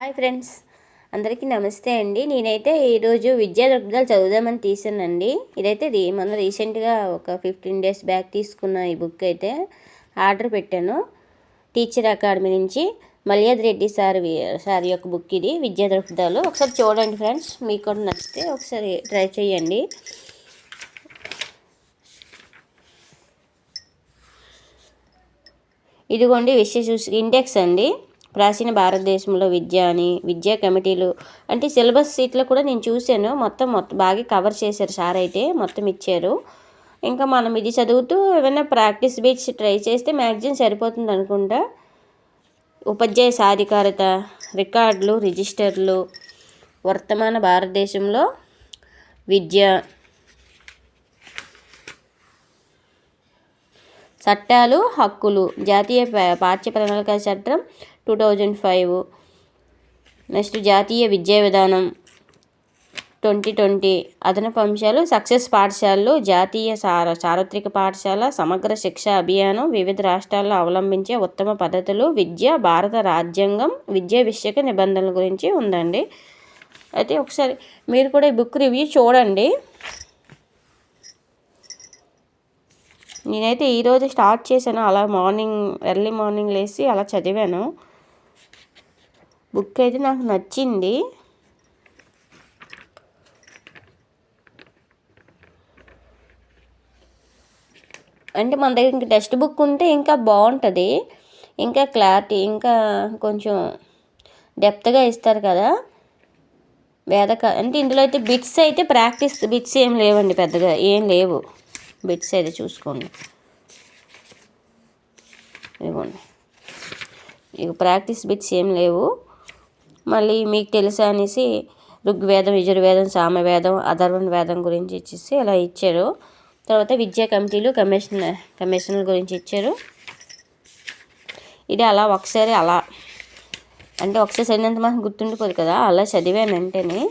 Hi friends, అందరికీ నమస్తే అండి. నేనైతే ఈరోజు విద్యా దృక్పథాలు చదువుదామని తీసానండి. ఇదైతే మొన్న రీసెంట్గా ఒక 15 డేస్ బ్యాక్ తీసుకున్న ఈ బుక్ అయితే ఆర్డర్ పెట్టాను. టీచర్ అకాడమీ నుంచి మల్యాద్ రెడ్డి సార్ యొక్క బుక్ ఇది, విద్యా దృక్పథాలు. ఒకసారి చూడండి ఫ్రెండ్స్, మీకు కూడా నచ్చితే ఒకసారి ట్రై చేయండి. ఇదిగోండి ఇండెక్స్ అండి. ప్రాచీన భారతదేశంలో విద్య అని, విద్యా కమిటీలు అంటే సిలబస్ సీట్లో కూడా నేను చూశాను. మొత్తం బాగా కవర్ చేశారు సార్, అయితే మొత్తం ఇచ్చారు. ఇంకా మనం ఇది చదువుతూ ఏమైనా ప్రాక్టీస్ బీట్స్ ట్రై చేస్తే మ్యాగజైన్ సరిపోతుంది అనుకుంటా. ఉపాధ్యాయ సాధికారత, రికార్డులు, రిజిస్టర్లు, వర్తమాన భారతదేశంలో విద్య, చట్టాలు, హక్కులు, జాతీయ పాఠ్య ప్రణాళిక చట్టం 2005, నెక్స్ట్ జాతీయ విద్యా విధానం 2020, అదనపు అంశాలు, సక్సెస్ పాఠశాలలు, జాతీయ సార్వత్రిక పాఠశాల, సమగ్ర శిక్షా అభియానం, వివిధ రాష్ట్రాల్లో అవలంబించే ఉత్తమ పద్ధతులు, విద్య, భారత రాజ్యాంగం, విద్యా విషయక నిబంధనల గురించి ఉందండి. అయితే ఒకసారి మీరు కూడా ఈ బుక్ రివ్యూ చూడండి. నేనైతే ఈరోజు స్టార్ట్ చేశాను, అలా ఎర్లీ మార్నింగ్ లేచి అలా చదివాను. బుక్ అయితే నాకు నచ్చింది. అంటే మన దగ్గర ఇంకా టెక్స్ట్ బుక్ ఉంటే ఇంకా బాగుంటుంది, ఇంకా క్లారిటీ, ఇంకా కొంచెం డెప్త్గా ఇస్తారు కదా అంటే ఇందులో అయితే బిట్స్ అయితే ప్రాక్టీస్ బిట్స్ ఏం లేవండి, పెద్దగా ఏం లేవు బిట్స్ అయితే. చూసుకోండి, ఇవ్వండి, ఇక ప్రాక్టీస్ బిట్స్ ఏం లేవు. మళ్ళీ మీకు తెలుసా అనేసి ఋగ్వేదం, యజుర్వేదం, సామవేదం, అథర్వణ వేదం గురించి ఇచ్చేసి అలా ఇచ్చారు. తర్వాత విద్యా కమిటీలు, కమిషన్ల గురించి ఇచ్చారు. ఇది అలా ఒకసారి అంటే ఒకసారి చదివినంత మాకు గుర్తుండిపోదు కదా, అలా చదివాను వెంటనే.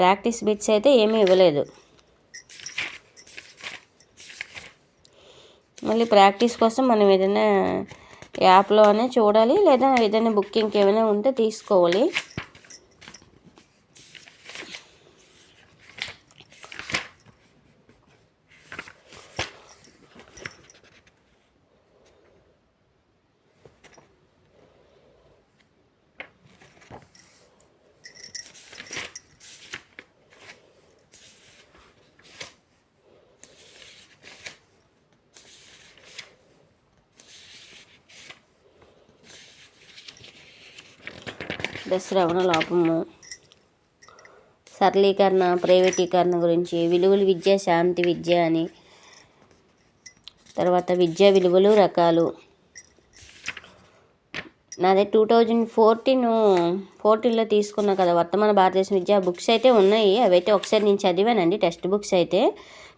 ప్రాక్టీస్ బిట్స్ అయితే ఏమీ ఇవ్వలేదు. మళ్ళీ ప్రాక్టీస్ కోసం మనం ఏదైనా యాప్లోనే చూడాలి, లేదా ఏదైనా బుకింగ్ ఏమైనా ఉంటే తీసుకోవాలి. శ్రవణ లోపము, సరళీకరణ, ప్రైవేటీకరణ గురించి, విలువలు విద్య, శాంతి విద్య అని, తర్వాత విద్యా విలువలు రకాలు. నాది 2014లో తీసుకున్నా కదా వర్తమాన భారతదేశం విద్యా బుక్స్ అయితే ఉన్నాయి. అవైతే ఒకసారి నేను చదివానండి, టెక్స్ట్ బుక్స్ అయితే.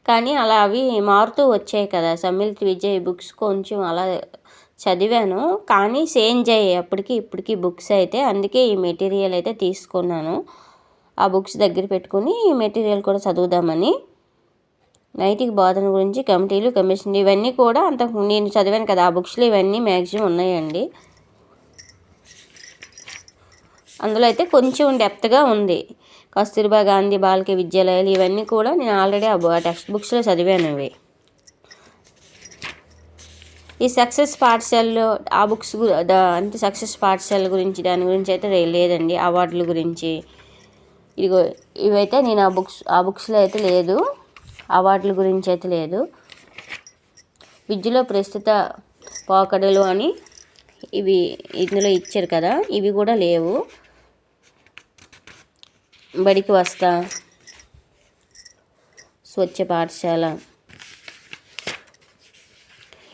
కానీ అలా అవి మారుతూ వచ్చాయి కదా, సమ్మిళిత విద్య బుక్స్ కొంచెం అలా చదివాను, కానీ చేంజ్ అయ్యాయి అప్పటికి ఇప్పటికి బుక్స్ అయితే. అందుకే ఈ మెటీరియల్ అయితే తీసుకున్నాను. ఆ బుక్స్ దగ్గర పెట్టుకుని ఈ మెటీరియల్ కూడా చదువుదామని. నైతిక బోధన గురించి, కమిటీలు, కమిషన్, ఇవన్నీ కూడా నేను చదివాను కదా ఆ బుక్స్లో, ఇవన్నీ మ్యాక్సిమం ఉన్నాయండి. అందులో అయితే కొంచెం డెప్త్గా ఉంది. కస్తూర్బా గాంధీ బాలిక విద్యాలయాలు, ఇవన్నీ కూడా నేను ఆల్రెడీ ఆ టెక్స్ట్ బుక్స్లో చదివాను. ఇవి ఈ సక్సెస్ పాఠశాలలో ఆ బుక్స్ అంటే సక్సెస్ పాఠశాల గురించి దాని గురించి అయితే లేదండి. అవార్డుల గురించి ఇవైతే నేను ఆ బుక్స్లో అయితే లేదు, అవార్డుల గురించి అయితే లేదు. విద్యలో ప్రస్తుత పోకడలు అని ఇవి ఇందులో ఇచ్చారు కదా, ఇవి కూడా లేవు. బడికి వస్తా, స్వచ్ఛ పాఠశాల,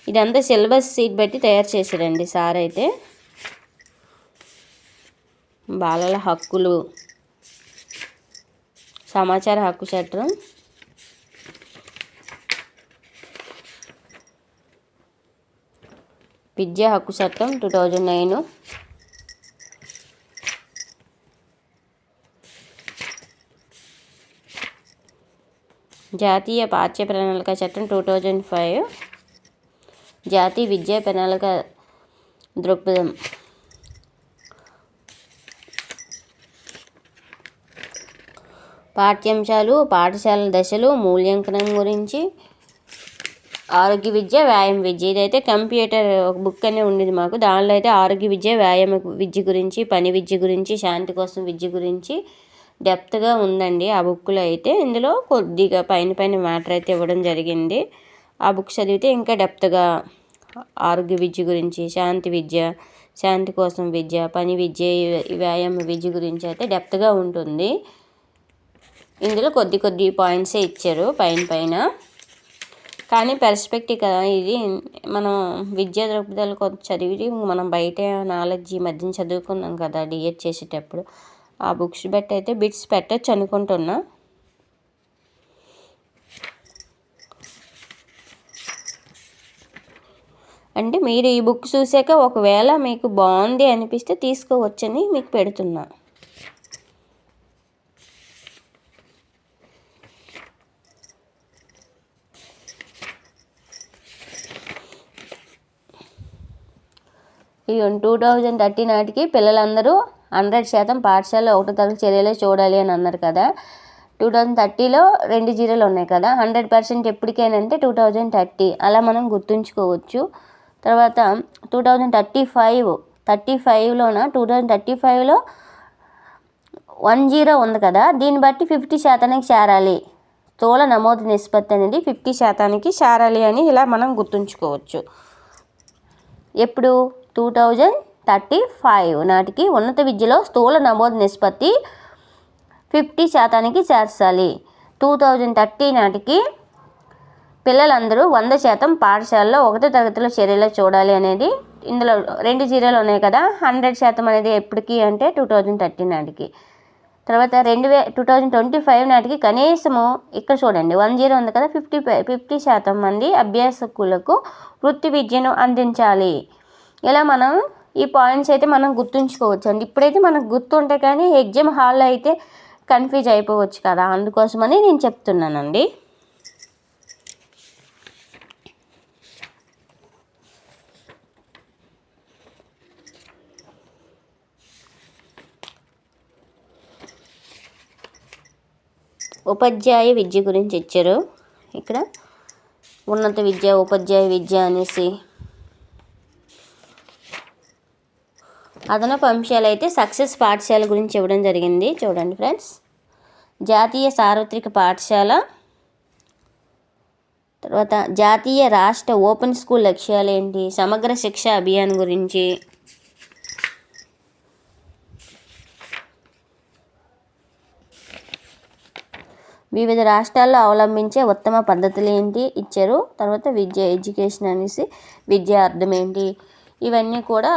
ఇదంతా సిలబస్ సీట్ బట్టి తయారు చేశారండి సార్ అయితే. బాలల హక్కులు, సమాచార హక్కు చట్టం, విద్యా హక్కు చట్టం 2009, జాతీయ పాఠ్య ప్రణాళిక చట్టం 2005, జాతీయ విద్యా ప్రణాళిక దృక్పథం. పాఠ్యాంశాలు, పాఠశాల దశలు, మూల్యాంకనం గురించి, ఆరోగ్య విద్య, వ్యాయామ విద్య. ఇదైతే కంప్యూటర్ ఒక బుక్ అనే ఉండేది మాకు. దానిలో అయితే ఆరోగ్య విద్య, వ్యాయామ విద్య గురించి, పని విద్య గురించి, శాంతి కోసం విద్య గురించి డెప్త్గా ఉందండి ఆ బుక్లో అయితే. ఇందులో కొద్దిగా పైన మ్యాటర్ అయితే ఇవ్వడం జరిగింది. ఆ బుక్ చదివితే ఇంకా డెప్త్గా ఆరోగ్య విద్య గురించి, శాంతి విద్య, శాంతి కోసం విద్య, పని విద్య, వ్యాయామ విద్య గురించి అయితే డెప్త్గా ఉంటుంది. ఇందులో కొద్ది పాయింట్సే ఇచ్చారు పైన. కానీ పర్స్పెక్టివ్ కదా ఇది. మనం విద్యా దృక్పథాలు కొంత చదివి మనం బయట నాలెడ్జ్ ఈ మధ్యన చదువుకున్నాం కదా డిఎడ్ చేసేటప్పుడు. ఆ బుక్స్ బట్టి అయితే బిట్స్ పెట్టచ్చు అనుకుంటున్నా. అంటే మీరు ఈ బుక్ చూసాక ఒకవేళ మీకు బాగుంది అనిపిస్తే తీసుకోవచ్చని మీకు పెడుతున్నా. ఈ 2030 నాటికి పిల్లలందరూ 100% పాఠశాలలో 1వ తరగతి చర్యలే చూడాలి అని అన్నారు కదా. 2030లో 2 జీరోలు ఉన్నాయి కదా. 100% ఎప్పటికేనంటే 2030 అలా మనం గుర్తుంచుకోవచ్చు. తర్వాత 2035లోన 2035లో 10 ఉంది కదా. దీన్ని బట్టి 50% చేరాలి. స్థూల నమోదు నిష్పత్తి అనేది 50% చేరాలి అని ఇలా మనం గుర్తుంచుకోవచ్చు. ఎప్పుడు 2035 నాటికి ఉన్నత విద్యలో స్థూల నమోదు నిష్పత్తి 50% చేర్చాలి. 2030 నాటికి పిల్లలందరూ 100% పాఠశాలలో 1వ తరగతిలో చర్యలో చూడాలి అనేది. ఇందులో 2 జీరోలు ఉన్నాయి కదా. 100% అనేది ఎప్పటికీ అంటే 2030 నాటికి. తర్వాత 2025 నాటికి కనీసము ఇక్కడ చూడండి 10 ఉంది కదా. 50% మంది అభ్యాసకులకు వృత్తి విద్యను అందించాలి. ఇలా మనం ఈ పాయింట్స్ అయితే మనం గుర్తుంచుకోవచ్చు అండి. ఇప్పుడైతే మనకు గుర్తుంటాయి కానీ ఎగ్జామ్ హాల్లో అయితే కన్ఫ్యూజ్ అయిపోవచ్చు కదా, అందుకోసమని నేను చెప్తున్నానండి. ఉపాధ్యాయ విద్య గురించి ఇచ్చారు ఇక్కడ. ఉన్నత విద్య, ఉపాధ్యాయ విద్య అనేసి. అదనపు అంశాలు అయితే సక్సెస్ పాఠశాల గురించి ఇవ్వడం జరిగింది. చూడండి ఫ్రెండ్స్, జాతీయ సార్వత్రిక పాఠశాల, తర్వాత జాతీయ రాష్ట్ర ఓపెన్ స్కూల్ లక్ష్యాలు ఏంటి, సమగ్ర శిక్ష అభియాన్ గురించి, వివిధ రాష్ట్రాల్లో అవలంబించే ఉత్తమ పద్ధతులు ఏంటి ఇచ్చారు. తర్వాత ఎడ్యుకేషన్ అనేసి విద్య అర్థం ఏంటి, ఇవన్నీ కూడా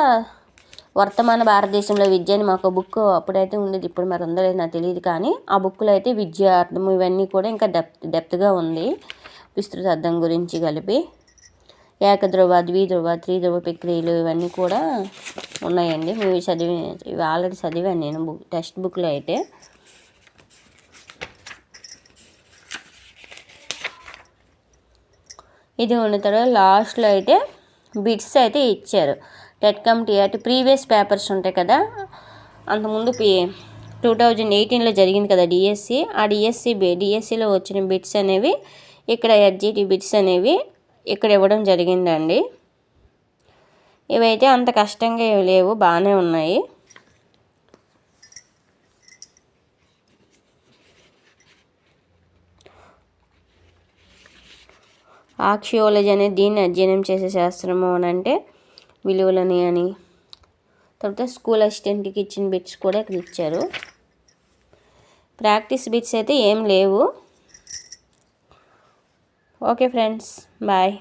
వర్తమాన భారతదేశంలో విద్య అని మాకు బుక్ అప్పుడైతే ఉండేది, ఇప్పుడు మరి ఉందో లేదు నాకు తెలియదు. కానీ ఆ బుక్లో అయితే విద్య అర్థం ఇవన్నీ కూడా ఇంకా డెప్త్గా ఉంది, విస్తృత అర్థం గురించి కలిపి. ఏకధ్రువ, ద్విధ్రువ, త్రిధ్రువ ప్రక్రియలు ఇవన్నీ కూడా ఉన్నాయండి. ఇవి ఆల్రెడీ చదివాను నేను టెక్స్ట్ బుక్లో అయితే. ఇది ఉన్న తర్వాత లాస్ట్లో అయితే బిట్స్ అయితే ఇచ్చారు. టెట్కమ్ టీఆర్టీ ప్రీవియస్ పేపర్స్ ఉంటాయి కదా, అంతకుముందు 2018లో జరిగింది కదా డిఎస్సి. ఆ డిఎస్సిలో వచ్చిన బిట్స్ అనేవి ఇక్కడ ఎస్జిటి బిట్స్ అనేవి ఇక్కడ ఇవ్వడం జరిగిందండి. ఇవైతే అంత కష్టంగా ఏమి లేవు, బాగానే ఉన్నాయి. ఆక్సియాలజీ అనేది దీన్ని అధ్యయనం చేసే శాస్త్రము అని అంటే విలువలని అని. తర్వాత స్కూల్ అసిస్టెంట్కి ఇచ్చిన బిట్స్ కూడా ఇక్కడ ఇచ్చారు. ప్రాక్టీస్ బిట్స్ అయితే ఏం లేవు. Okay friends, bye.